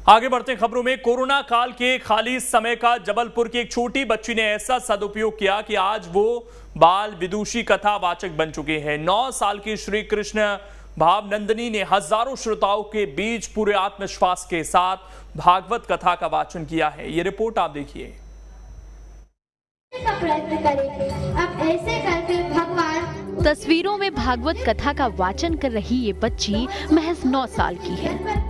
आगे बढ़ते हैं खबरों में। कोरोना काल के खाली समय का जबलपुर की एक छोटी बच्ची ने ऐसा सदुपयोग किया कि आज वो बाल विदुषी कथा वाचक बन चुके हैं। 9 साल की श्री कृष्ण भावनंदिनी ने हजारों श्रोताओं के बीच पूरे आत्मविश्वास के साथ भागवत कथा का वाचन किया है। ये रिपोर्ट आप देखिए। प्रयत्न करें, अब ऐसे करके भगवान। तस्वीरों में भागवत कथा का वाचन कर रही ये बच्ची महज 9 साल की है।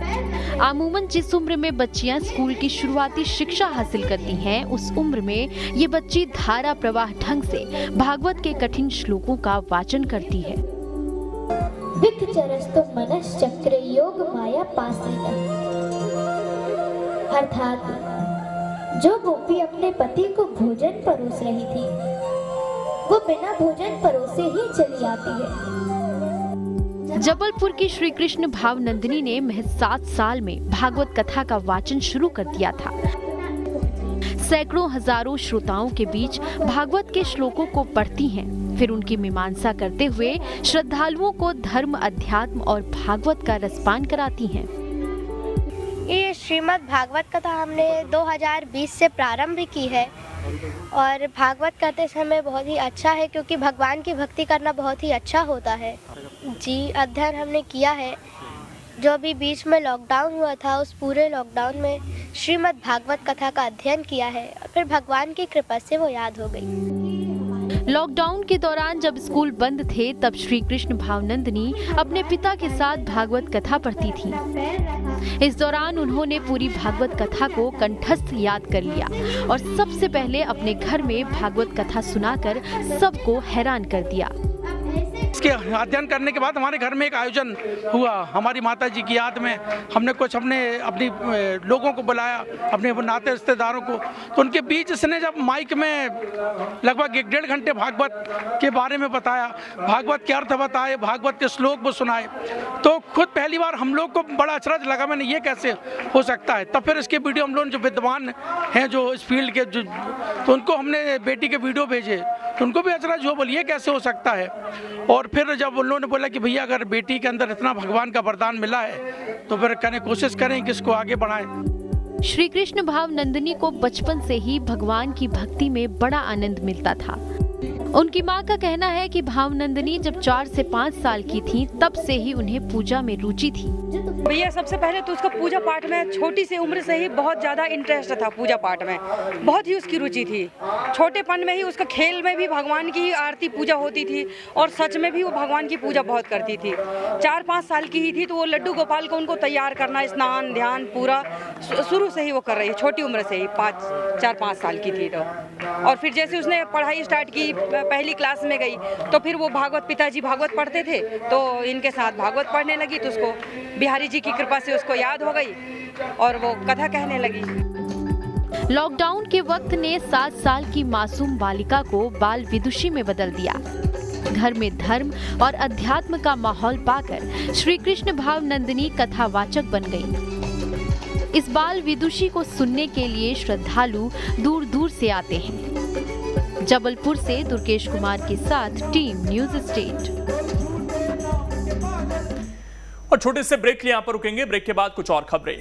अमूमन जिस उम्र में बच्चियां स्कूल की शुरुआती शिक्षा हासिल करती हैं, उस उम्र में ये बच्ची धारा प्रवाह ढंग से भागवत के कठिन श्लोकों का वाचन करती है। विखचरस्तु मनश्चक्रे योग माया पासेन, अर्थात जो गोपी अपने पति को भोजन परोस रही थी, वो बिना भोजन परोसे ही चली आती है। जबलपुर की श्री कृष्ण भावनंदिनी ने महज 7 साल में भागवत कथा का वाचन शुरू कर दिया था। सैकड़ों हजारों श्रोताओं के बीच भागवत के श्लोकों को पढ़ती हैं, फिर उनकी मीमांसा करते हुए श्रद्धालुओं को धर्म, अध्यात्म और भागवत का रसपान कराती हैं। ये श्रीमद् भागवत कथा हमने 2020 से प्रारंभ की है और भागवत करते समय बहुत ही अच्छा है, क्योंकि भगवान की भक्ति करना बहुत ही अच्छा होता है। जी, अध्ययन हमने किया है। जो अभी बीच में लॉकडाउन हुआ था, उस पूरे लॉकडाउन में श्रीमद् भागवत कथा का अध्ययन किया है और फिर भगवान की कृपा से वो याद हो गई। लॉकडाउन के दौरान जब स्कूल बंद थे, तब श्री कृष्ण भावनंदिनी अपने पिता के साथ भागवत कथा पढ़ती थी। इस दौरान उन्होंने पूरी भागवत कथा को कंठस्थ याद कर लिया और सबसे पहले अपने घर में भागवत कथा सुनाकर सबको हैरान कर दिया। इसके अध्ययन करने के बाद हमारे घर में एक आयोजन हुआ। हमारी माता जी की याद में हमने कुछ अपनी लोगों को बुलाया, अपने नाते रिश्तेदारों को। तो उनके बीच इसने जब माइक में लगभग 1-1.5 घंटे भागवत के बारे में बताया, भागवत के अर्थ बताए, भागवत के श्लोक वो सुनाए, तो खुद पहली बार हम लोग को बड़ा अचरज लगा। मैंने ये कैसे हो सकता है। तब फिर इसके वीडियो हम लोग जो विद्वान हैं जो इस फील्ड के, तो उनको हमने बेटी के वीडियो भेजे, तो उनको भी अचरज हो, बोलिए कैसे हो सकता है। और फिर जब उन लोगों ने बोला कि भैया अगर बेटी के अंदर इतना भगवान का वरदान मिला है, तो फिर कोशिश करें कि इसको आगे बढ़ाएं। श्री कृष्ण भावनंदिनी को बचपन से ही भगवान की भक्ति में बड़ा आनंद मिलता था। उनकी मां का कहना है कि भावनंदिनी जब 4 से 5 साल की थी, तब से ही उन्हें पूजा में रुचि थी। भैया सबसे पहले तो उसका पूजा पाठ में छोटी सी उम्र से ही बहुत ज़्यादा इंटरेस्ट था। पूजा पाठ में बहुत ही उसकी रुचि थी। छोटेपन में ही उसका खेल में भी भगवान की आरती पूजा होती थी और सच में भी वो भगवान की पूजा बहुत करती थी। 4-5 साल की ही थी तो वो लड्डू गोपाल को उनको तैयार करना, स्नान ध्यान पूरा शुरू से ही वो कर रही है, छोटी उम्र से ही 4-5 साल की थी। तो और फिर जैसे उसने पढ़ाई स्टार्ट की, पहली क्लास में गई, तो फिर वो भागवत, पिताजी भागवत पढ़ते थे तो इनके साथ भागवत पढ़ने लगी। तो उसको बिहारी जी की कृपा से उसको याद हो गई और वो कथा कहने लगी। लॉकडाउन के वक्त ने 7 साल की मासूम बालिका को बाल विदुषी में बदल दिया। घर में धर्म और अध्यात्म का माहौल पाकर श्री कृष्ण भावनंदिनी कथावाचक बन गई। इस बाल विदुषी को सुनने के लिए श्रद्धालु दूर दूर से आते हैं। जबलपुर से दुर्गेश कुमार के साथ टीम न्यूज़ स्टेट। और छोटे से ब्रेक के लिए यहाँ पर रुकेंगे। ब्रेक के बाद कुछ और खबरें।